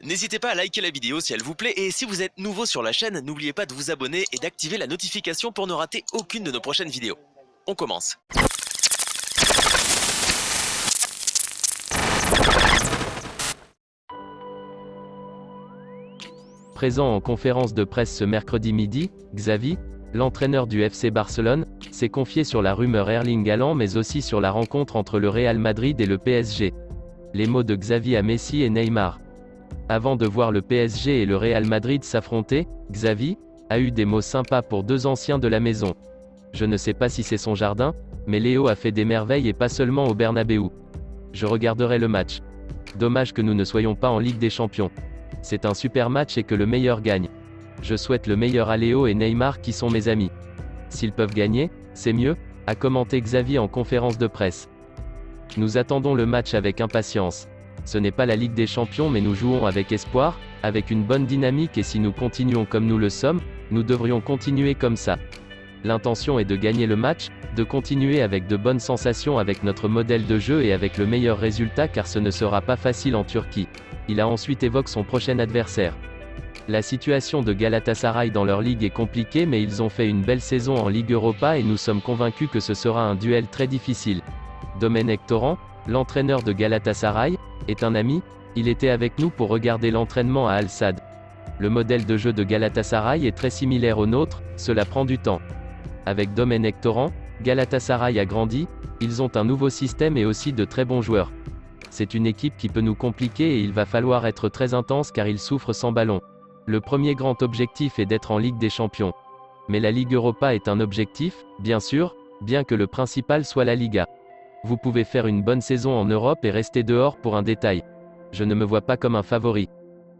N'hésitez pas à liker la vidéo si elle vous plaît et si vous êtes nouveau sur la chaîne, n'oubliez pas de vous abonner et d'activer la notification pour ne rater aucune de nos prochaines vidéos. On commence. Présent en conférence de presse ce mercredi midi, Xavi, l'entraîneur du FC Barcelone, s'est confié sur la rumeur Erling Haaland mais aussi sur la rencontre entre le Real Madrid et le PSG. Les mots de Xavi à Messi et Neymar. Avant de voir le PSG et le Real Madrid s'affronter, Xavi a eu des mots sympas pour deux anciens de la maison. Je ne sais pas si c'est son jardin, mais Léo a fait des merveilles et pas seulement au Bernabéu. Je regarderai le match. Dommage que nous ne soyons pas en Ligue des Champions. C'est un super match et que le meilleur gagne. Je souhaite le meilleur à Léo et Neymar qui sont mes amis. S'ils peuvent gagner, c'est mieux, a commenté Xavi en conférence de presse. Nous attendons le match avec impatience. Ce n'est pas la Ligue des Champions mais nous jouons avec espoir, avec une bonne dynamique et si nous continuons comme nous le sommes, nous devrions continuer comme ça. L'intention est de gagner le match, de continuer avec de bonnes sensations avec notre modèle de jeu et avec le meilleur résultat car ce ne sera pas facile en Turquie. Il a ensuite évoqué son prochain adversaire. La situation de Galatasaray dans leur ligue est compliquée mais ils ont fait une belle saison en Ligue Europa et nous sommes convaincus que ce sera un duel très difficile. Domenech Torrent, l'entraîneur de Galatasaray, est un ami, il était avec nous pour regarder l'entraînement à Al Sadd. Le modèle de jeu de Galatasaray est très similaire au nôtre, cela prend du temps. Avec Domenech Torrent, Galatasaray a grandi, ils ont un nouveau système et aussi de très bons joueurs. C'est une équipe qui peut nous compliquer et il va falloir être très intense car ils souffrent sans ballon. Le premier grand objectif est d'être en Ligue des Champions. Mais la Ligue Europa est un objectif, bien sûr, bien que le principal soit la Liga. Vous pouvez faire une bonne saison en Europe et rester dehors pour un détail. Je ne me vois pas comme un favori.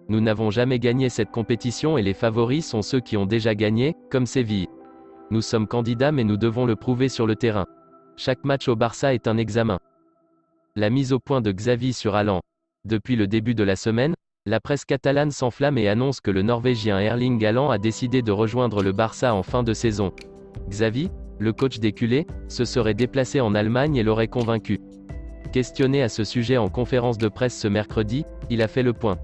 Nous n'avons jamais gagné cette compétition et les favoris sont ceux qui ont déjà gagné, comme Séville. Nous sommes candidats mais nous devons le prouver sur le terrain. Chaque match au Barça est un examen. La mise au point de Xavi sur Haaland. Depuis le début de la semaine, la presse catalane s'enflamme et annonce que le Norvégien Erling Haaland a décidé de rejoindre le Barça en fin de saison. Xavi, le coach des culés, se serait déplacé en Allemagne et l'aurait convaincu. Questionné à ce sujet en conférence de presse ce mercredi, il a fait le point.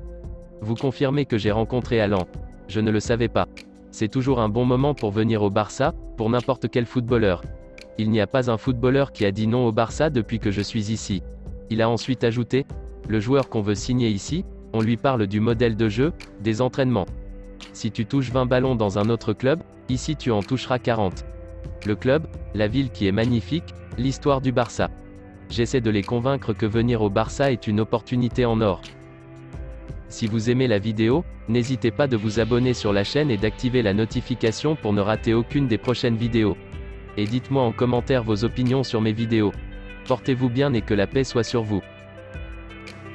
Vous confirmez que j'ai rencontré Haaland. Je ne le savais pas. C'est toujours un bon moment pour venir au Barça, pour n'importe quel footballeur. Il n'y a pas un footballeur qui a dit non au Barça depuis que je suis ici. Il a ensuite ajouté, le joueur qu'on veut signer ici, on lui parle du modèle de jeu, des entraînements. Si tu touches 20 ballons dans un autre club, ici tu en toucheras 40. Le club, la ville qui est magnifique, l'histoire du Barça. J'essaie de les convaincre que venir au Barça est une opportunité en or. Si vous aimez la vidéo, n'hésitez pas de vous abonner sur la chaîne et d'activer la notification pour ne rater aucune des prochaines vidéos. Et dites-moi en commentaire vos opinions sur mes vidéos. Portez-vous bien et que la paix soit sur vous.